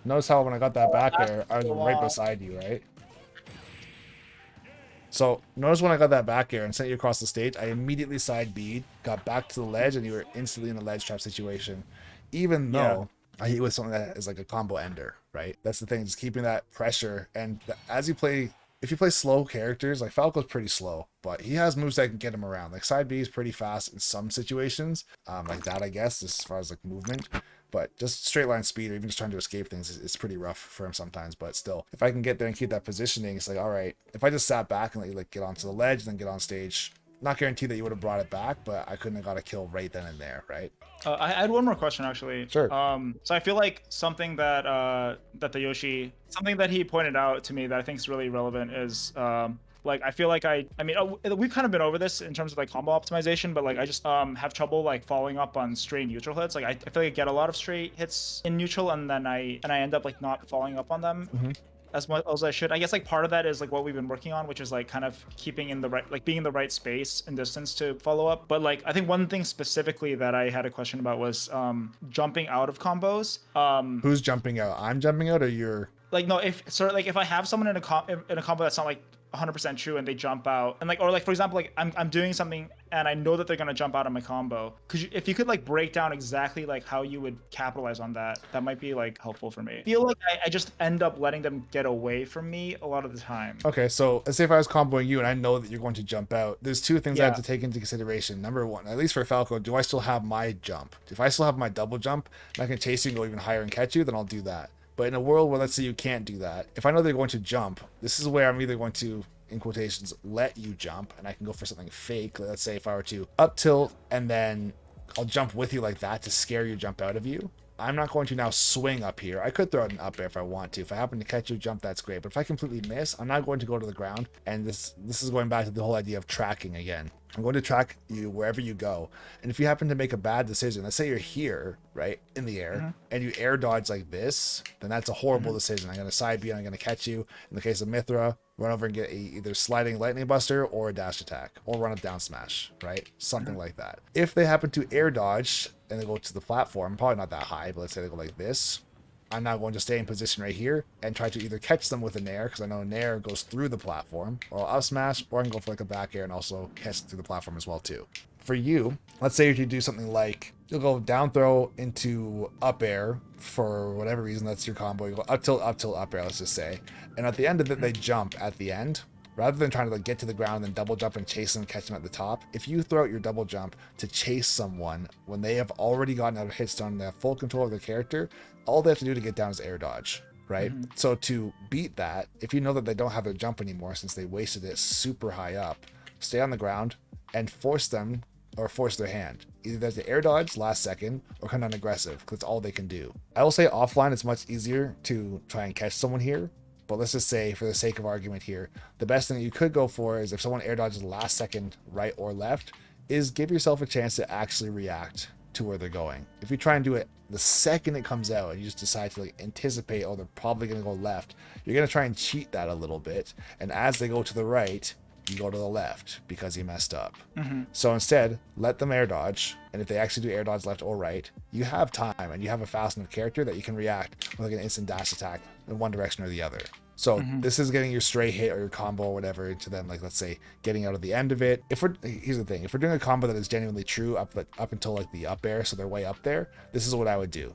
notice how when I got that back that's air, I was so right long. beside you, right? So notice when I got that back air and sent you across the stage, I immediately side B'd, got back to the ledge, and you were instantly in a ledge trap situation. Even Yeah. though I hit with something that is like a combo ender, right? That's the thing, just keeping that pressure. And as you play, if you play slow characters, like Falco's pretty slow, but he has moves that can get him around. Like side B is pretty fast in some situations, like that, I guess, as far as like movement. But just straight line speed or even just trying to escape things is pretty rough for him sometimes. But still, if I can get there and keep that positioning, it's like, all right, if I just sat back and let you like get onto the ledge and then get on stage, not guaranteed that you would have brought it back, but I couldn't have got a kill right then and there, right? I had one more question actually. Sure. So I feel like something that the Yoshi, something that he pointed out to me that I think is really relevant is like I feel like I mean we've kind of been over this in terms of like combo optimization, but like I just have trouble like following up on stray neutral hits. Like I feel like I get a lot of stray hits in neutral and then I end up like not following up on them. As much as I should. I guess like part of that is like what we've been working on, which is like kind of keeping in the right, like being in the right space and distance to follow up. But like I think one thing specifically that I had a question about was jumping out of combos. Who's jumping out? I'm jumping out, or you're? Like no, if sort of like if I have someone in a combo that's not like 100% true and they jump out and like, or like for example, like I'm doing something and I know that they're gonna jump out of my combo. If you could like break down exactly like how you would capitalize on that, that might be like helpful for me. I feel like I just end up letting them get away from me a lot of the time. Okay, so let's say if I was comboing you and I know that you're going to jump out, there's two things I have to take into consideration. Number one, at least for Falco, do I still have my jump? If I still have my double jump and I can chase you and go even higher and catch you, then I'll do that. But in a world where let's say you can't do that, if I know they're going to jump, this is where I'm either going to, in quotations, let you jump and I can go for something fake. Let's say if I were to up tilt and then I'll jump with you like that to scare you jump out of you. I'm not going to now swing up here. I could throw out an up air if I want to. If I happen to catch you jump, that's great. But if I completely miss, I'm not going to go to the ground. And this is going back to the whole idea of tracking again. I'm going to track you wherever you go. And if you happen to make a bad decision, let's say you're here, right, in the air, and you air dodge like this, then that's a horrible decision. I'm going to side B and I'm going to catch you. In the case of Mithra, run over and get either sliding lightning buster or a dash attack, or run up down smash, right? Something like that. If they happen to air dodge and they go to the platform, probably not that high, but let's say they go like this, I'm now going to stay in position right here and try to either catch them with a nair, because I know a nair goes through the platform, or I'll up smash, or I can go for like a back air and also catch through the platform as well too. For you, let's say if you do something like you'll go down throw into up air for whatever reason, that's your combo. You go up tilt, up air, let's just say. And at the end of it, they jump at the end. Rather than trying to like get to the ground and then double jump and chase them and catch them at the top, if you throw out your double jump to chase someone when they have already gotten out of hit stun and they have full control of their character, all they have to do to get down is air dodge, right? So to beat that, if you know that they don't have their jump anymore since they wasted it super high up, stay on the ground and force them or force their hand. Either there's the air dodge last second or come down aggressive, because that's all they can do. I will say offline it's much easier to try and catch someone here, but let's just say for the sake of argument here, the best thing that you could go for is if someone air dodges last second right or left, is give yourself a chance to actually react to where they're going. If you try and do it the second it comes out and you just decide to like anticipate, oh, they're probably going to go left, you're going to try and cheat that a little bit. And as they go to the right, you go to the left because you messed up. So instead, let them air dodge. And if they actually do air dodge left or right, you have time and you have a fast enough character that you can react with like an instant dash attack in one direction or the other. So this is getting your stray hit or your combo or whatever into them, like let's say getting out of the end of it. Here's the thing, if we're doing a combo that is genuinely true up until like the up air, so they're way up there, this is what I would do.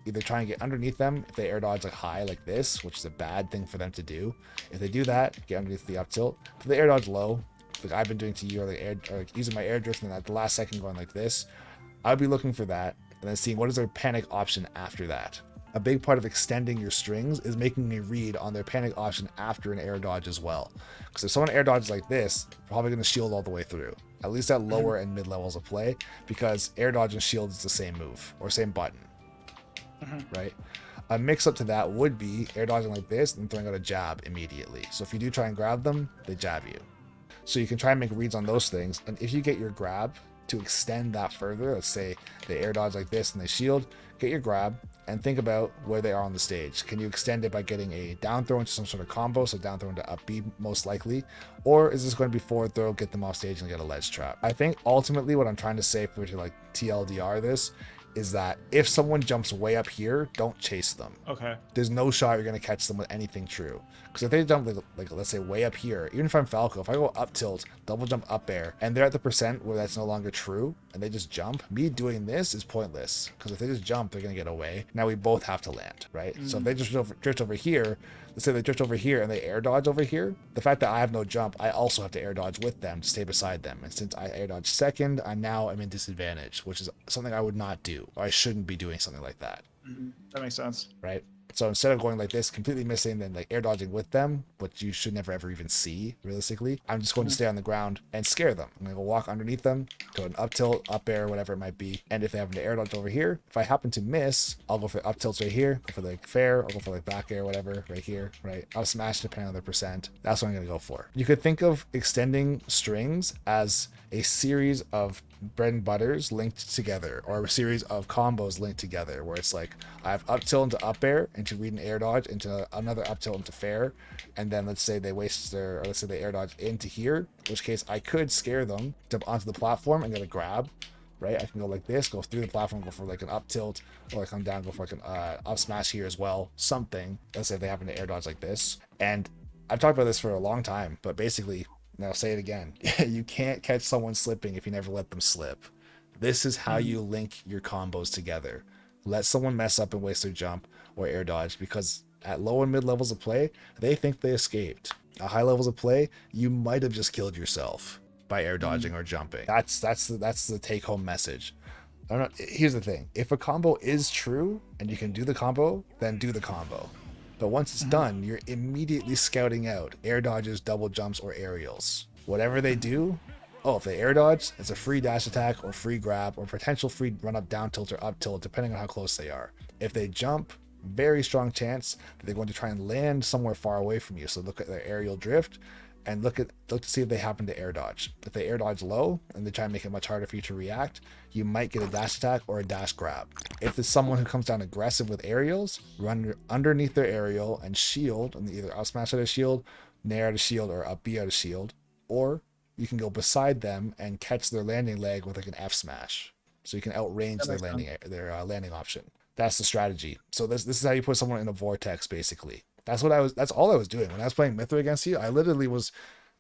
Either try and get underneath them if they air dodge like high like this, which is a bad thing for them to do. If they do that, get underneath the up tilt. If they air dodge low, like I've been doing to you, or like using my air drift and then at the last second going like this, I would be looking for that and then seeing what is their panic option after that. A big part of extending your strings is making a read on their panic option after an air dodge as well. Because if someone air dodges like this, probably going to shield all the way through, at least at lower and mid levels of play, because air dodge and shield is the same move or same button. Right? A mix up to that would be air dodging like this and throwing out a jab immediately. So if you do try and grab them, they jab you. So you can try and make reads on those things. And if you get your grab to extend that further, let's say they air dodge like this and they shield, get your grab and think about where they are on the stage. Can you extend it by getting a down throw into some sort of combo, so down throw into up B most likely, or is this going to be forward throw, get them off stage and get a ledge trap? I think ultimately what I'm trying to say for to like TLDR this is that if someone jumps way up here, don't chase them. Okay. There's no shot you're going to catch them with anything true. Because if they jump, like let's say way up here, even if I'm Falco, if I go up tilt, double jump up air, and they're at the percent where that's no longer true, and they just jump, me doing this is pointless. Because if they just jump, they're going to get away. Now we both have to land, right? So if they just drift over here, let's say they drift over here and they air dodge over here, the fact that I have no jump, I also have to air dodge with them to stay beside them. And since I air dodge second, I'm in disadvantage, which is something I would not do, or I shouldn't be doing something like that. That makes sense. Right? So instead of going like this, completely missing, then like air dodging with them, which you should never ever even see realistically, I'm just going to stay on the ground and scare them. I'm going to go walk underneath them, go an up tilt, up air, whatever it might be. And if they happen to air dodge over here, if I happen to miss, I'll go for up tilts right here, go for like fair, I'll go for like back air, whatever, right here, right? I'll smash depending on their percent. That's what I'm going to go for. You could think of extending strings as a series of bread and butters linked together, or a series of combos linked together, where it's like I have up tilt into up air, into read and air dodge, into another up tilt into fair, and then let's say they waste their, or let's say they air dodge into here, in which case I could scare them, jump onto the platform and get a grab, right? I can go like this, go through the platform, go for like an up tilt, or I come down, go for like an up smash here as well, something. Let's say if they happen to air dodge like this. And I've talked about this for a long time, but basically, and I'll say it again, you can't catch someone slipping if you never let them slip. This is how you link your combos together. Let someone mess up and waste their jump or air dodge, because at low and mid levels of play, they think they escaped. At high levels of play, you might have just killed yourself by air dodging or jumping. That's the take home message. I don't know, here's the thing. If a combo is true and you can do the combo, then do the combo. But once it's done, you're immediately scouting out air dodges, double jumps, or aerials. Whatever they do, if they air dodge, it's a free dash attack or free grab or potential free run up, down tilt, or up tilt, depending on how close they are. If they jump, very strong chance that they're going to try and land somewhere far away from you. So look at their aerial drift and look to see if they happen to air dodge. If they air dodge low and they try and make it much harder for you to react, you might get a dash attack or a dash grab. If it's someone who comes down aggressive with aerials, run underneath their aerial and shield, and either up smash out of shield, nair out of shield, or up B out of shield, or you can go beside them and catch their landing leg with like an F smash, so you can outrange their landing option. That's the strategy. So this is how you put someone in a vortex, basically. That's all I was doing when I was playing Mithra against you. I literally was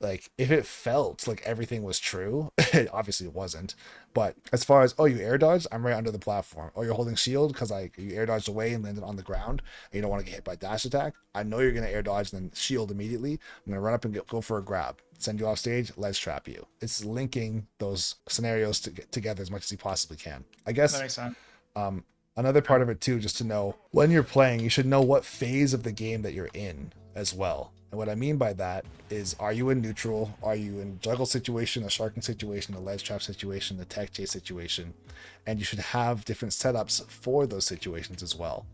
like, if it felt like everything was true, obviously it wasn't. But as far as, you air dodged, I'm right under the platform. You're holding shield because you air dodged away and landed on the ground, and you don't want to get hit by dash attack. I know you're going to air dodge and then shield immediately. I'm going to run up and go for a grab, send you off stage, ledge trap you. It's linking those scenarios together as much as you possibly can. I guess that makes sense. Another part of it too, just to know when you're playing, you should know what phase of the game that you're in as well. And what I mean by that is, are you in neutral? Are you in juggle situation, a sharking situation, a ledge trap situation, a tech chase situation? And you should have different setups for those situations as well.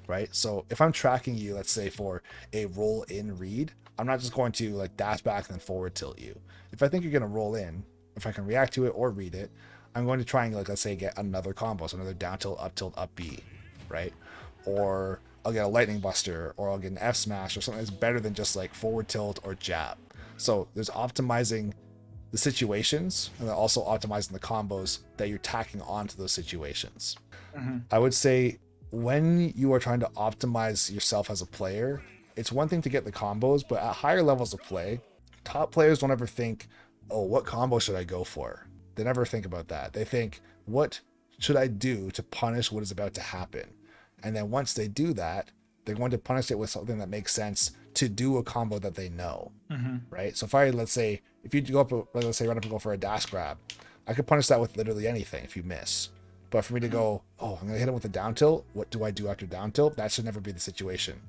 Right? So if I'm tracking you, let's say for a roll in read, I'm not just going to like dash back and then forward tilt you. If I think you're going to roll in, if I can react to it or read it, I'm going to try and, like, let's say, get another combo, so another down tilt, up B, right? Or I'll get a lightning buster, or I'll get an F smash, or something that's better than just like forward tilt or jab. So there's optimizing the situations, and then also optimizing the combos that you're tacking onto those situations. I would say when you are trying to optimize yourself as a player, it's one thing to get the combos, but at higher levels of play, top players don't ever think, what combo should I go for? They never think about that. They think, what should I do to punish what is about to happen? And then once they do that, they're going to punish it with something that makes sense to do a combo that they know, right? So if you go up, let's say run up and go for a dash grab, I could punish that with literally anything if you miss. But for me to go, I'm going to hit him with a down tilt, what do I do after down tilt? That should never be the situation.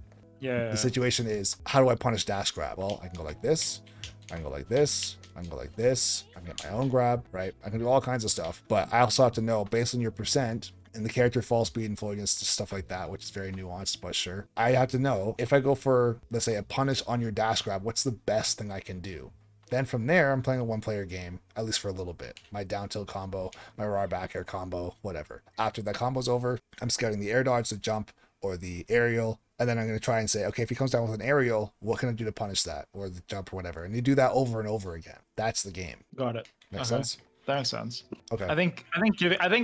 Yeah. The situation is, how do I punish dash grab? Well, I can go like this, I can go like this, I can go like this, I can get my own grab, right? I can do all kinds of stuff, but I also have to know, based on your percent and the character fall speed and floatiness, stuff like that, which is very nuanced, but sure. I have to know, if I go for, let's say, a punish on your dash grab, what's the best thing I can do? Then from there, I'm playing a one-player game, at least for a little bit. My down tilt combo, my raw back air combo, whatever. After that combo's over, I'm scouting the air dodge, the jump, or the aerial, and then I'm going to try and say, okay, if he comes down with an aerial, what can I do to punish that? Or the jump or whatever. And you do that over and over again. That's the game. Got it. Makes sense? That makes sense. Okay. I think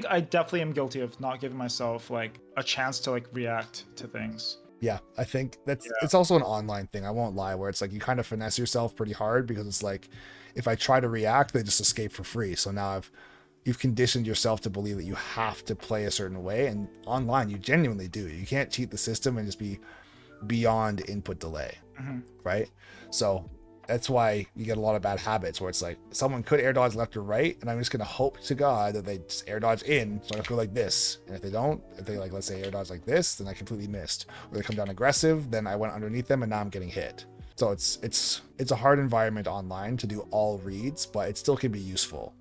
I definitely am guilty of not giving myself like a chance to like react to things. Yeah, I think that's Yeah. it's also an online thing. I won't lie, where it's like you kind of finesse yourself pretty hard because it's like if I try to react, they just escape for free. So now you've conditioned yourself to believe that you have to play a certain way, and online you genuinely do. You can't cheat the system and just be beyond input delay, right? So that's why you get a lot of bad habits where it's like someone could air dodge left or right, and I'm just gonna hope to God that they just air dodge in, so I go like this. And if they don't, if they like, let's say air dodge like this, then I completely missed. Or they come down aggressive, then I went underneath them and now I'm getting hit. So it's a hard environment online to do all reads, but it still can be useful.